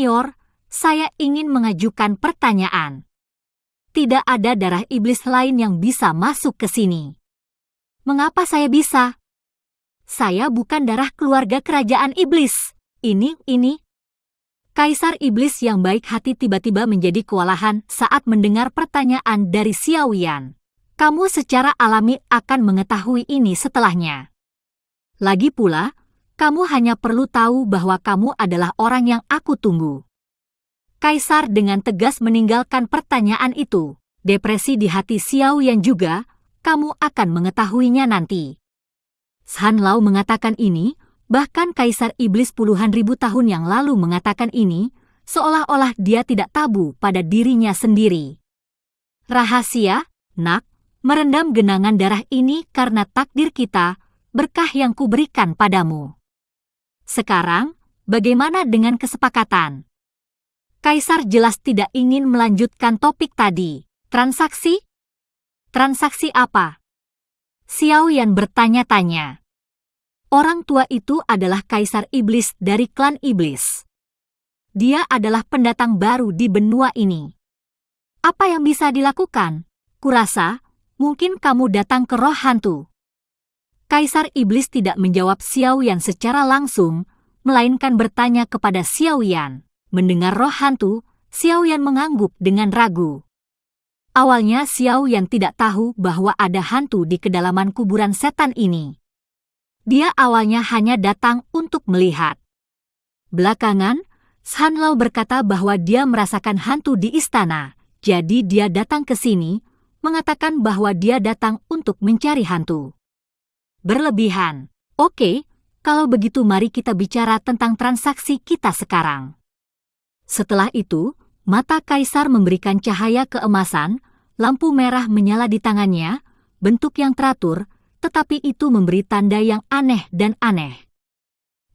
Senior, saya ingin mengajukan pertanyaan. Tidak ada darah iblis lain yang bisa masuk ke sini. Mengapa saya bisa? Saya bukan darah keluarga kerajaan iblis. Ini. Kaisar iblis yang baik hati tiba-tiba menjadi kewalahan saat mendengar pertanyaan dari Xiao Yan. Kamu secara alami akan mengetahui ini setelahnya. Lagi pula, kamu hanya perlu tahu bahwa kamu adalah orang yang aku tunggu. Kaisar dengan tegas meninggalkan pertanyaan itu. Depresi di hati Xiao Yan juga, kamu akan mengetahuinya nanti. Han Lao mengatakan ini, bahkan Kaisar Iblis puluhan ribu tahun yang lalu mengatakan ini, seolah-olah dia tidak tabu pada dirinya sendiri. Rahasia, nak, merendam genangan darah ini karena takdir kita, berkah yang kuberikan padamu. Sekarang, bagaimana dengan kesepakatan? Kaisar jelas tidak ingin melanjutkan topik tadi. Transaksi? Transaksi apa? Xiao Yan bertanya-tanya. Orang tua itu adalah Kaisar Iblis dari klan Iblis. Dia adalah pendatang baru di benua ini. Apa yang bisa dilakukan? Kurasa, mungkin kamu datang ke roh hantu. Kaisar Iblis tidak menjawab Xiao Yan secara langsung, melainkan bertanya kepada Xiao Yan. Mendengar roh hantu, Xiao Yan mengangguk dengan ragu. Awalnya Xiao Yan tidak tahu bahwa ada hantu di kedalaman kuburan setan ini. Dia awalnya hanya datang untuk melihat. Belakangan, Han Lao berkata bahwa dia merasakan hantu di istana, jadi dia datang ke sini, mengatakan bahwa dia datang untuk mencari hantu. Berlebihan. Oke, kalau begitu mari kita bicara tentang transaksi kita sekarang. Setelah itu, mata Kaisar memberikan cahaya keemasan, lampu merah menyala di tangannya, bentuk yang teratur, tetapi itu memberi tanda yang aneh dan aneh.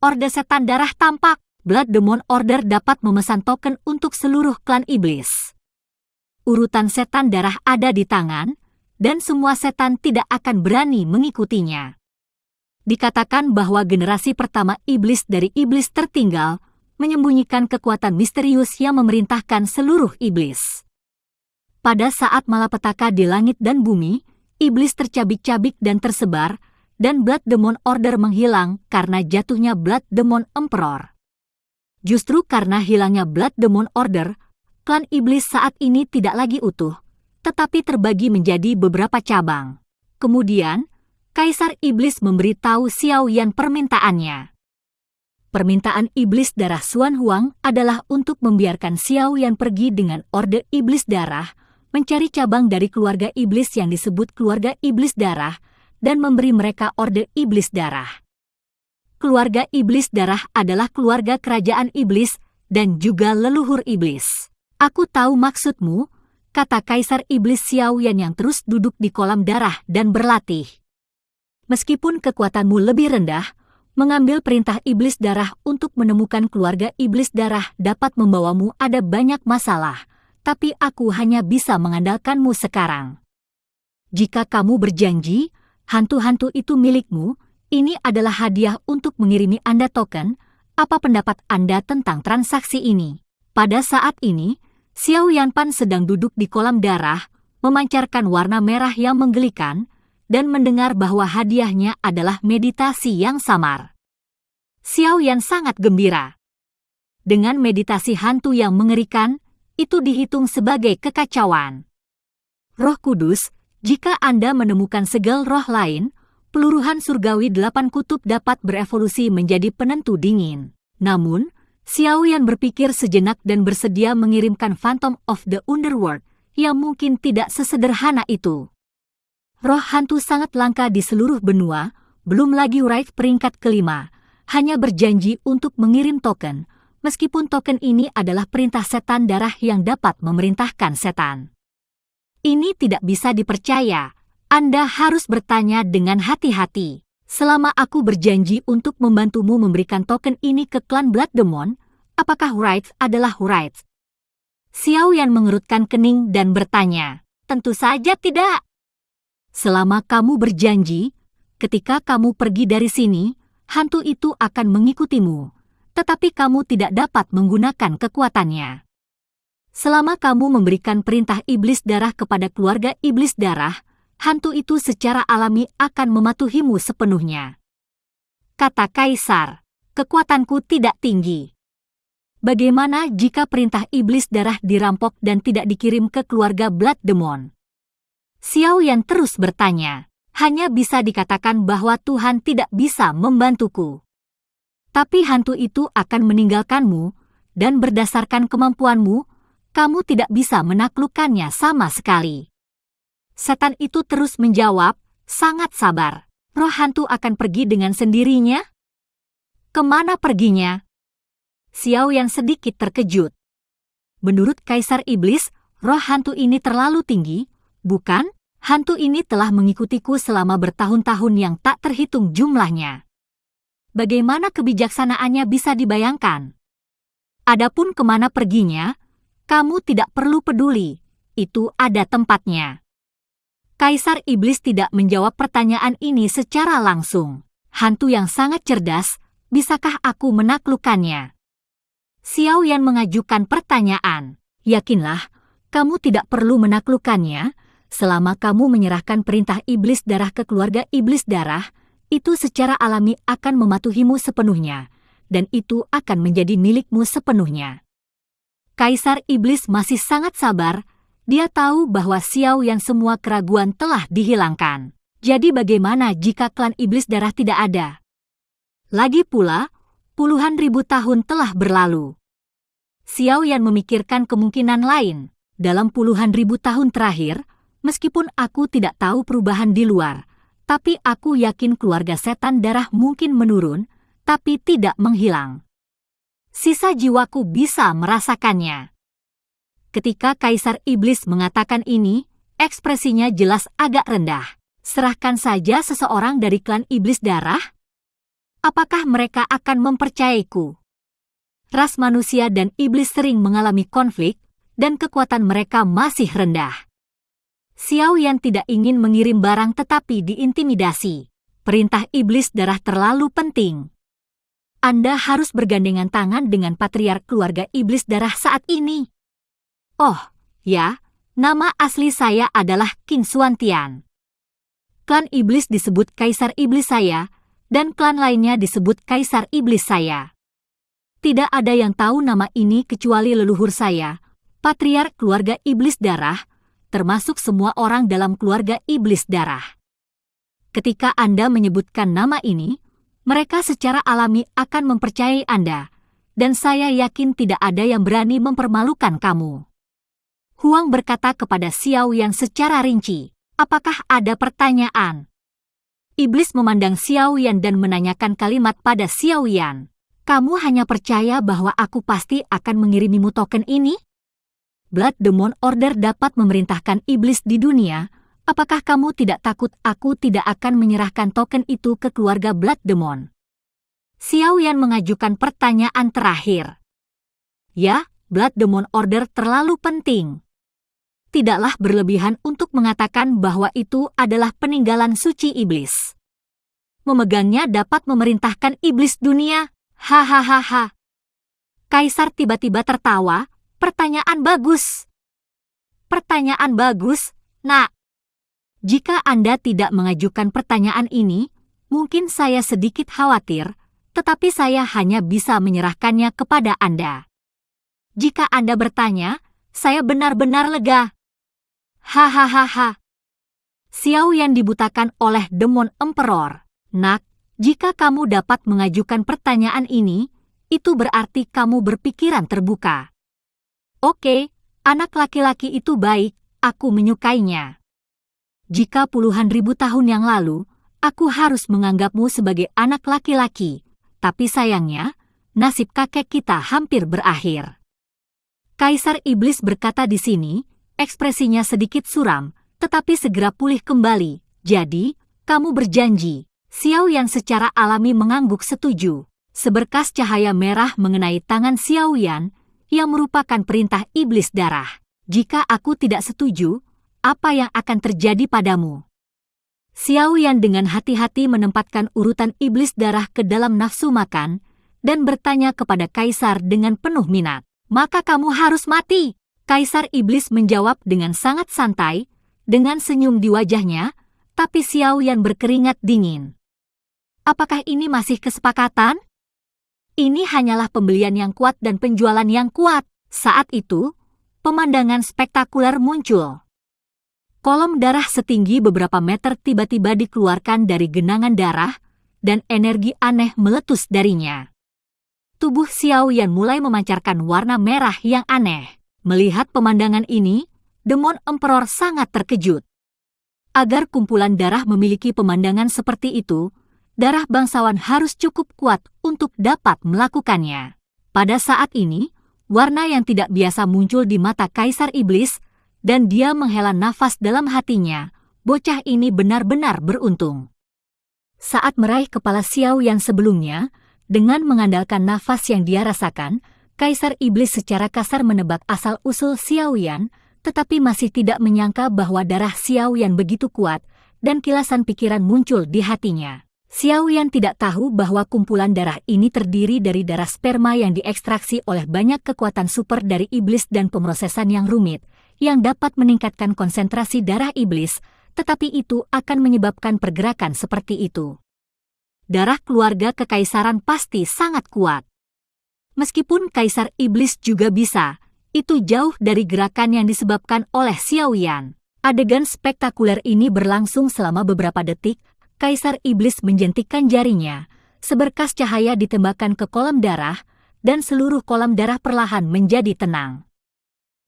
Orde Setan Darah tampak, Blood Demon Order dapat memesan token untuk seluruh klan iblis. Urutan setan darah ada di tangan, dan semua setan tidak akan berani mengikutinya. Dikatakan bahwa generasi pertama iblis dari iblis tertinggal, menyembunyikan kekuatan misterius yang memerintahkan seluruh iblis. Pada saat malapetaka di langit dan bumi, iblis tercabik-cabik dan tersebar, dan Blood Demon Order menghilang karena jatuhnya Blood Demon Emperor. Justru karena hilangnya Blood Demon Order, klan iblis saat ini tidak lagi utuh, tetapi terbagi menjadi beberapa cabang. Kemudian, Kaisar Iblis memberitahu Xiao Yan permintaannya. Permintaan Iblis Darah Xuan Huang adalah untuk membiarkan Xiao Yan pergi dengan Orde Iblis Darah, mencari cabang dari keluarga Iblis yang disebut keluarga Iblis Darah, dan memberi mereka Orde Iblis Darah. Keluarga Iblis Darah adalah keluarga kerajaan Iblis dan juga leluhur Iblis. Aku tahu maksudmu, kata Kaisar Iblis Xiao Yan yang terus duduk di kolam darah dan berlatih. Meskipun kekuatanmu lebih rendah, mengambil perintah Iblis Darah untuk menemukan keluarga Iblis Darah dapat membawamu ada banyak masalah, tapi aku hanya bisa mengandalkanmu sekarang. Jika kamu berjanji, hantu-hantu itu milikmu, ini adalah hadiah untuk mengirimi Anda token. Apa pendapat Anda tentang transaksi ini? Pada saat ini, Xiao Yanpan sedang duduk di kolam darah, memancarkan warna merah yang menggelikan, dan mendengar bahwa hadiahnya adalah meditasi yang samar. Xiao Yan sangat gembira. Dengan meditasi hantu yang mengerikan, itu dihitung sebagai kekacauan. Roh Kudus, jika Anda menemukan segel roh lain, peluruhan surgawi 8 kutub dapat berevolusi menjadi penentu dingin. Namun, Xiao Yan berpikir sejenak dan bersedia mengirimkan Phantom of the Underworld, yang mungkin tidak sesederhana itu. Roh hantu sangat langka di seluruh benua, belum lagi Wraith peringkat kelima, hanya berjanji untuk mengirim token, meskipun token ini adalah perintah setan darah yang dapat memerintahkan setan. Ini tidak bisa dipercaya. Anda harus bertanya dengan hati-hati. Selama aku berjanji untuk membantumu memberikan token ini ke klan Blood Demon, apakah Wraith adalah Wraith? Xiao Yan mengerutkan kening dan bertanya, tentu saja tidak. Selama kamu berjanji, ketika kamu pergi dari sini, hantu itu akan mengikutimu. tetapi kamu tidak dapat menggunakan kekuatannya. Selama kamu memberikan perintah iblis darah kepada keluarga iblis darah, hantu itu secara alami akan mematuhimu sepenuhnya. Kata Kaisar, kekuatanku tidak tinggi. Bagaimana jika perintah iblis darah dirampok dan tidak dikirim ke keluarga Blood Demon? Xiao Yan terus bertanya. Hanya bisa dikatakan bahwa Tuhan tidak bisa membantuku. Tapi hantu itu akan meninggalkanmu, dan berdasarkan kemampuanmu, kamu tidak bisa menaklukkannya sama sekali. Setan itu terus menjawab, sangat sabar. Roh hantu akan pergi dengan sendirinya? Kemana perginya? Xiao yang sedikit terkejut. Menurut Kaisar Iblis, roh hantu ini terlalu tinggi, bukan? Hantu ini telah mengikutiku selama bertahun-tahun yang tak terhitung jumlahnya. Bagaimana kebijaksanaannya bisa dibayangkan? Adapun kemana perginya, kamu tidak perlu peduli, itu ada tempatnya. Kaisar Iblis tidak menjawab pertanyaan ini secara langsung. Hantu yang sangat cerdas, bisakah aku menaklukkannya? Xiao Yan mengajukan pertanyaan. Yakinlah, kamu tidak perlu menaklukkannya. Selama kamu menyerahkan perintah iblis darah ke keluarga iblis darah, itu secara alami akan mematuhimu sepenuhnya, dan itu akan menjadi milikmu sepenuhnya. Kaisar Iblis masih sangat sabar, dia tahu bahwa Xiao yang semua keraguan telah dihilangkan. Jadi bagaimana jika klan iblis darah tidak ada? Lagi pula, puluhan ribu tahun telah berlalu. Xiao Yan memikirkan kemungkinan lain. Dalam puluhan ribu tahun terakhir, meskipun aku tidak tahu perubahan di luar, tapi aku yakin keluarga setan darah mungkin menurun, tapi tidak menghilang. Sisa jiwaku bisa merasakannya. Ketika Kaisar Iblis mengatakan ini, ekspresinya jelas agak rendah. Serahkan saja seseorang dari klan iblis darah? Apakah mereka akan mempercayaiku? Ras manusia dan iblis sering mengalami konflik, dan kekuatan mereka masih rendah. Xiao Yan tidak ingin mengirim barang tetapi diintimidasi. Perintah iblis darah terlalu penting. Anda harus bergandengan tangan dengan patriark keluarga iblis darah saat ini. Oh, ya, nama asli saya adalah Qin Xuantian. Klan iblis disebut Kaisar Iblis saya, dan klan lainnya disebut Kaisar Iblis saya. Tidak ada yang tahu nama ini kecuali leluhur saya, patriark keluarga iblis darah, termasuk semua orang dalam keluarga iblis darah. Ketika Anda menyebutkan nama ini, mereka secara alami akan mempercayai Anda, dan saya yakin tidak ada yang berani mempermalukan kamu. Huang berkata kepada Xiao Yan secara rinci, apakah ada pertanyaan? Iblis memandang Xiao Yan dan menanyakan kalimat pada Xiao Yan. Kamu hanya percaya bahwa aku pasti akan mengirimimu token ini? Blood Demon Order dapat memerintahkan iblis di dunia, apakah kamu tidak takut aku tidak akan menyerahkan token itu ke keluarga Blood Demon? Xiao Yan mengajukan pertanyaan terakhir. Ya, Blood Demon Order terlalu penting. Tidaklah berlebihan untuk mengatakan bahwa itu adalah peninggalan suci iblis. Memegangnya dapat memerintahkan iblis dunia. Hahaha. Kaisar tiba-tiba tertawa. Pertanyaan bagus. Pertanyaan bagus, Nak. Jika Anda tidak mengajukan pertanyaan ini, mungkin saya sedikit khawatir, tetapi saya hanya bisa menyerahkannya kepada Anda. Jika Anda bertanya, saya benar-benar lega. Hahaha. Xiao Yan dibutakan oleh Demon Emperor. Nak, jika kamu dapat mengajukan pertanyaan ini, itu berarti kamu berpikiran terbuka. Oke, anak laki-laki itu baik, aku menyukainya. Jika puluhan ribu tahun yang lalu, aku harus menganggapmu sebagai anak laki-laki, tapi sayangnya, nasib kakek kita hampir berakhir. Kaisar Iblis berkata di sini, ekspresinya sedikit suram, tetapi segera pulih kembali. Jadi, kamu berjanji. Xiao Yan secara alami mengangguk setuju. Seberkas cahaya merah mengenai tangan Xiao Yan, yang merupakan perintah iblis darah. Jika aku tidak setuju, apa yang akan terjadi padamu? Xiao Yan dengan hati-hati menempatkan urutan iblis darah ke dalam nafsu makan, dan bertanya kepada kaisar dengan penuh minat. "Maka kamu harus mati." Kaisar Iblis menjawab dengan sangat santai, dengan senyum di wajahnya, tapi Xiao Yan berkeringat dingin. Apakah ini masih kesepakatan? Ini hanyalah pembelian yang kuat dan penjualan yang kuat. Saat itu, pemandangan spektakuler muncul. Kolom darah setinggi beberapa meter tiba-tiba dikeluarkan dari genangan darah, dan energi aneh meletus darinya. Tubuh Xiao Yan mulai memancarkan warna merah yang aneh. Melihat pemandangan ini, Demon Emperor sangat terkejut. Agar kumpulan darah memiliki pemandangan seperti itu, darah bangsawan harus cukup kuat untuk dapat melakukannya. Pada saat ini, warna yang tidak biasa muncul di mata Kaisar Iblis, dan dia menghela nafas dalam hatinya. Bocah ini benar-benar beruntung. Saat meraih kepala Xiao Yan sebelumnya, dengan mengandalkan nafas yang dia rasakan, Kaisar Iblis secara kasar menebak asal-usul Xiao Yan, tetapi masih tidak menyangka bahwa darah Xiao Yan begitu kuat, dan kilasan pikiran muncul di hatinya. Xiao Yan tidak tahu bahwa kumpulan darah ini terdiri dari darah sperma yang diekstraksi oleh banyak kekuatan super dari iblis dan pemrosesan yang rumit, yang dapat meningkatkan konsentrasi darah iblis, tetapi itu akan menyebabkan pergerakan seperti itu. Darah keluarga kekaisaran pasti sangat kuat. Meskipun Kaisar Iblis juga bisa, itu jauh dari gerakan yang disebabkan oleh Xiao Yan. Adegan spektakuler ini berlangsung selama beberapa detik. Kaisar Iblis menjentikkan jarinya, seberkas cahaya ditembakkan ke kolam darah, dan seluruh kolam darah perlahan menjadi tenang.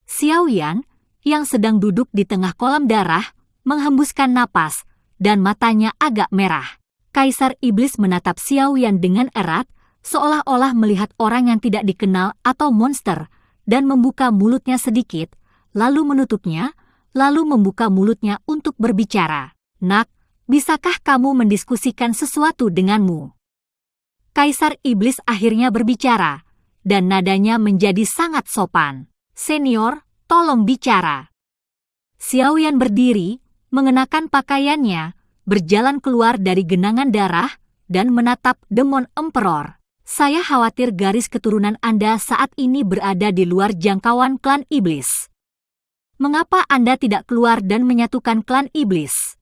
Xiao Yan, yang sedang duduk di tengah kolam darah, menghembuskan napas, dan matanya agak merah. Kaisar Iblis menatap Xiao Yan dengan erat, seolah-olah melihat orang yang tidak dikenal atau monster, dan membuka mulutnya sedikit, lalu menutupnya, lalu membuka mulutnya untuk berbicara. "Nak, bisakah kamu mendiskusikan sesuatu denganmu?" Kaisar Iblis akhirnya berbicara, dan nadanya menjadi sangat sopan. "Senior, tolong bicara." Xiao Yan berdiri, mengenakan pakaiannya, berjalan keluar dari genangan darah, dan menatap Demon Emperor. "Saya khawatir garis keturunan Anda saat ini berada di luar jangkauan klan iblis. Mengapa Anda tidak keluar dan menyatukan klan iblis?"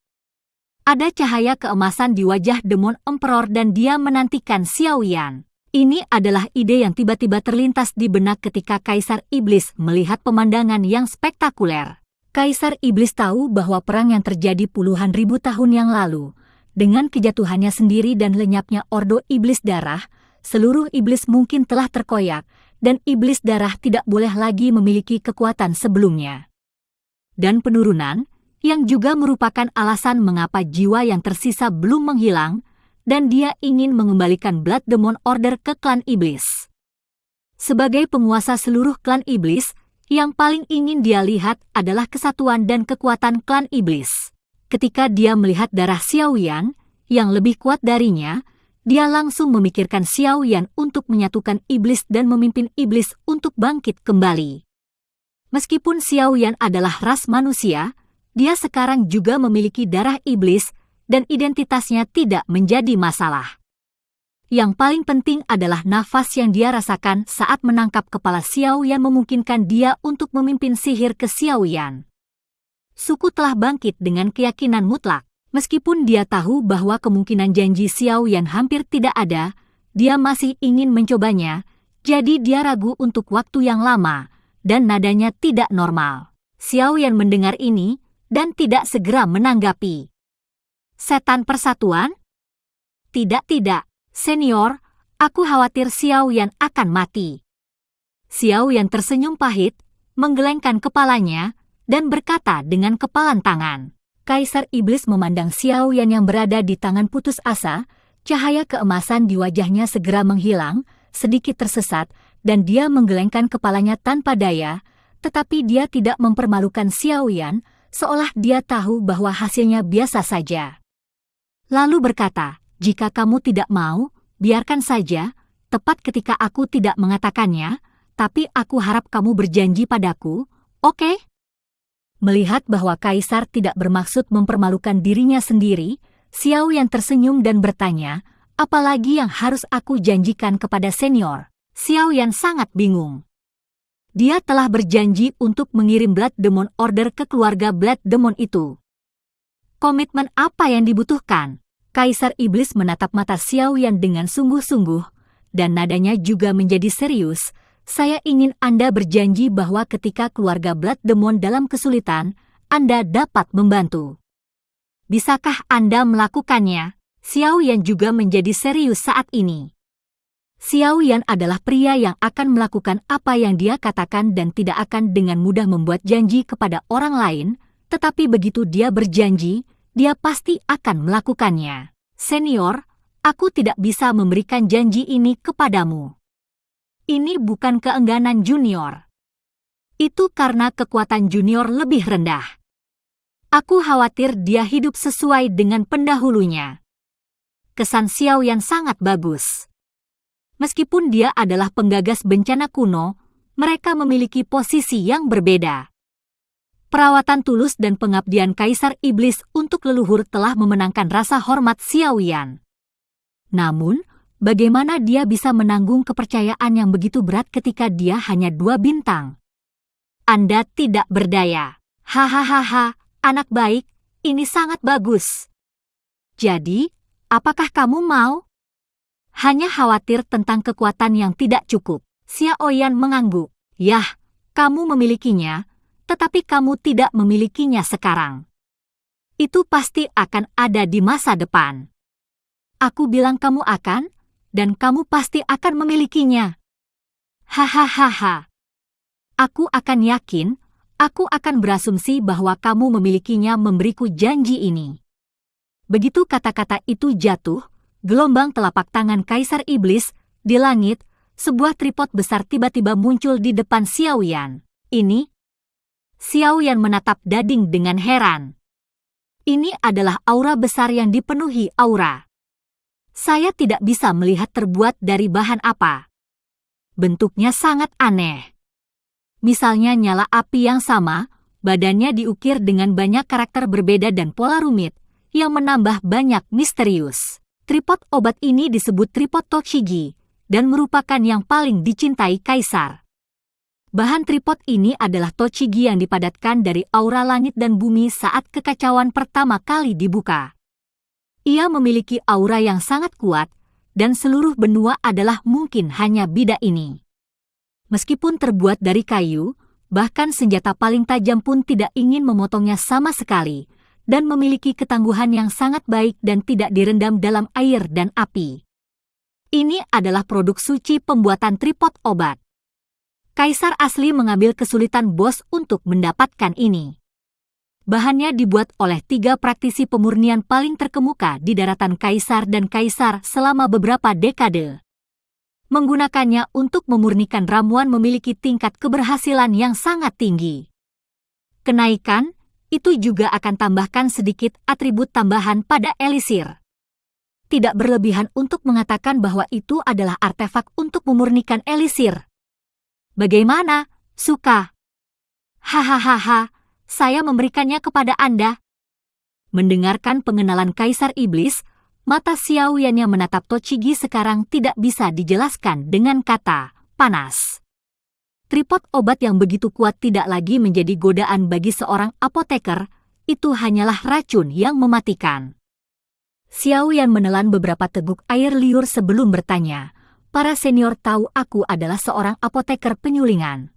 Ada cahaya keemasan di wajah Demon Emperor dan dia menantikan Xiao Yan. Ini adalah ide yang tiba-tiba terlintas di benak ketika Kaisar Iblis melihat pemandangan yang spektakuler. Kaisar Iblis tahu bahwa perang yang terjadi puluhan ribu tahun yang lalu, dengan kejatuhannya sendiri dan lenyapnya Ordo Iblis Darah, seluruh iblis mungkin telah terkoyak, dan iblis darah tidak boleh lagi memiliki kekuatan sebelumnya. Dan penurunan, yang juga merupakan alasan mengapa jiwa yang tersisa belum menghilang, dan dia ingin mengembalikan Blood Demon Order ke klan iblis. Sebagai penguasa seluruh klan iblis, yang paling ingin dia lihat adalah kesatuan dan kekuatan klan iblis. Ketika dia melihat darah Xiao Yan, yang lebih kuat darinya, dia langsung memikirkan Xiao Yan untuk menyatukan iblis dan memimpin iblis untuk bangkit kembali. Meskipun Xiao Yan adalah ras manusia, dia sekarang juga memiliki darah iblis dan identitasnya tidak menjadi masalah. Yang paling penting adalah nafas yang dia rasakan saat menangkap kepala Xiao Yan memungkinkan dia untuk memimpin sihir ke Xiao Yan. Suku telah bangkit dengan keyakinan mutlak. Meskipun dia tahu bahwa kemungkinan janji Xiao Yan hampir tidak ada, dia masih ingin mencobanya, jadi dia ragu untuk waktu yang lama, dan nadanya tidak normal. Xiao Yan mendengar ini, dan tidak segera menanggapi. "Setan persatuan? Tidak. Senior, aku khawatir Xiao Yan akan mati." Xiao Yan tersenyum pahit, menggelengkan kepalanya, dan berkata dengan kepalan tangan. Kaisar Iblis memandang Xiao Yan yang berada di tangan putus asa, cahaya keemasan di wajahnya segera menghilang, sedikit tersesat, dan dia menggelengkan kepalanya tanpa daya, tetapi dia tidak mempermalukan Xiao Yan, seolah dia tahu bahwa hasilnya biasa saja. Lalu berkata, "Jika kamu tidak mau, biarkan saja, tepat ketika aku tidak mengatakannya, tapi aku harap kamu berjanji padaku, oke?" Melihat bahwa Kaisar tidak bermaksud mempermalukan dirinya sendiri, Xiao Yan tersenyum dan bertanya, Apalagi yang harus aku janjikan kepada senior? Xiao Yan sangat bingung. Dia telah berjanji untuk mengirim Blood Demon Order ke keluarga Blood Demon itu. Komitmen apa yang dibutuhkan? Kaisar Iblis menatap mata Xiao Yan dengan sungguh-sungguh, dan nadanya juga menjadi serius. Saya ingin Anda berjanji bahwa ketika keluarga Blood Demon dalam kesulitan, Anda dapat membantu. Bisakah Anda melakukannya? Xiao Yan juga menjadi serius saat ini. Xiao Yan adalah pria yang akan melakukan apa yang dia katakan dan tidak akan dengan mudah membuat janji kepada orang lain, tetapi begitu dia berjanji, dia pasti akan melakukannya. Senior, aku tidak bisa memberikan janji ini kepadamu. Ini bukan keengganan junior. Itu karena kekuatan junior lebih rendah. Aku khawatir dia hidup sesuai dengan pendahulunya. Kesan Xiao Yan sangat bagus. Meskipun dia adalah penggagas bencana kuno, mereka memiliki posisi yang berbeda. Perawatan tulus dan pengabdian Kaisar Iblis untuk leluhur telah memenangkan rasa hormat Xiao Yan. Namun, bagaimana dia bisa menanggung kepercayaan yang begitu berat ketika dia hanya 2 bintang? Anda tidak berdaya. Hahaha, anak baik, ini sangat bagus. Jadi, apakah kamu mau? Hanya khawatir tentang kekuatan yang tidak cukup. Xiao Yan mengangguk. Yah, kamu memilikinya, tetapi kamu tidak memilikinya sekarang. Itu pasti akan ada di masa depan. Aku bilang kamu akan, dan kamu pasti akan memilikinya. Hahaha. Aku akan yakin, aku akan berasumsi bahwa kamu memilikinya memberiku janji ini. Begitu kata-kata itu jatuh, gelombang telapak tangan Kaisar Iblis, di langit, sebuah tripod besar tiba-tiba muncul di depan Xiao Yan. Ini? Xiao Yan menatap Dading dengan heran. Ini adalah aura besar yang dipenuhi aura. Saya tidak bisa melihat terbuat dari bahan apa. Bentuknya sangat aneh. Misalnya nyala api yang sama, badannya diukir dengan banyak karakter berbeda dan pola rumit, yang menambah banyak misterius. Tripod obat ini disebut tripod Tochigi, dan merupakan yang paling dicintai Kaisar. Bahan tripod ini adalah Tochigi yang dipadatkan dari aura langit dan bumi saat kekacauan pertama kali dibuka. Ia memiliki aura yang sangat kuat, dan seluruh benua adalah mungkin hanya bida ini. Meskipun terbuat dari kayu, bahkan senjata paling tajam pun tidak ingin memotongnya sama sekali, dan memiliki ketangguhan yang sangat baik dan tidak direndam dalam air dan api. Ini adalah produk suci pembuatan tripod obat. Kaisar asli mengambil kesulitan bos untuk mendapatkan ini. Bahannya dibuat oleh 3 praktisi pemurnian paling terkemuka di daratan Kaisar dan Kaisar selama beberapa dekade. Menggunakannya untuk memurnikan ramuan memiliki tingkat keberhasilan yang sangat tinggi. Kenaikan itu juga akan tambahkan sedikit atribut tambahan pada elisir. Tidak berlebihan untuk mengatakan bahwa itu adalah artefak untuk memurnikan elisir. Bagaimana? Suka? Hahaha, saya memberikannya kepada Anda. Mendengarkan pengenalan Kaisar Iblis, mata Xiao Yan yang menatap Tochigi sekarang tidak bisa dijelaskan dengan kata panas. Tripod obat yang begitu kuat tidak lagi menjadi godaan bagi seorang apoteker, itu hanyalah racun yang mematikan. Xiao Yan menelan beberapa teguk air liur sebelum bertanya, para senior tahu aku adalah seorang apoteker penyulingan.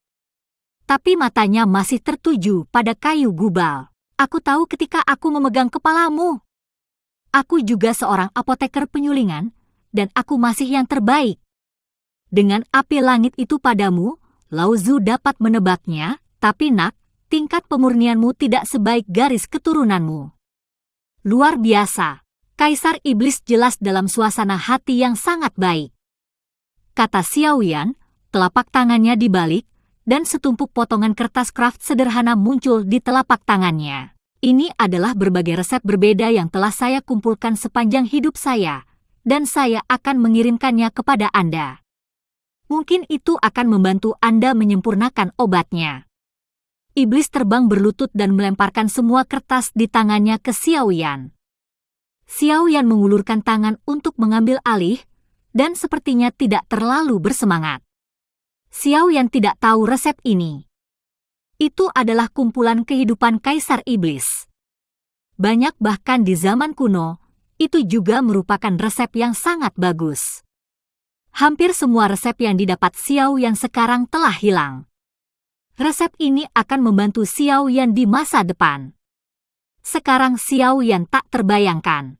Tapi matanya masih tertuju pada kayu gubal. Aku tahu ketika aku memegang kepalamu. Aku juga seorang apoteker penyulingan, dan aku masih yang terbaik. Dengan api langit itu padamu, Lao Zu dapat menebaknya, tapi nak, tingkat pemurnianmu tidak sebaik garis keturunanmu. Luar biasa, Kaisar Iblis jelas dalam suasana hati yang sangat baik. Kata Xiao Yan, telapak tangannya dibalik, dan setumpuk potongan kertas kraft sederhana muncul di telapak tangannya. Ini adalah berbagai resep berbeda yang telah saya kumpulkan sepanjang hidup saya, dan saya akan mengirimkannya kepada Anda. Mungkin itu akan membantu Anda menyempurnakan obatnya. Iblis terbang berlutut dan melemparkan semua kertas di tangannya ke Xiao Yan. Xiao Yan mengulurkan tangan untuk mengambil alih, dan sepertinya tidak terlalu bersemangat. Xiao Yan tidak tahu resep ini. Itu adalah kumpulan kehidupan Kaisar Iblis. Banyak bahkan di zaman kuno, itu juga merupakan resep yang sangat bagus. Hampir semua resep yang didapat Xiao Yan sekarang telah hilang. Resep ini akan membantu Xiao Yan di masa depan. Sekarang Xiao Yan tak terbayangkan.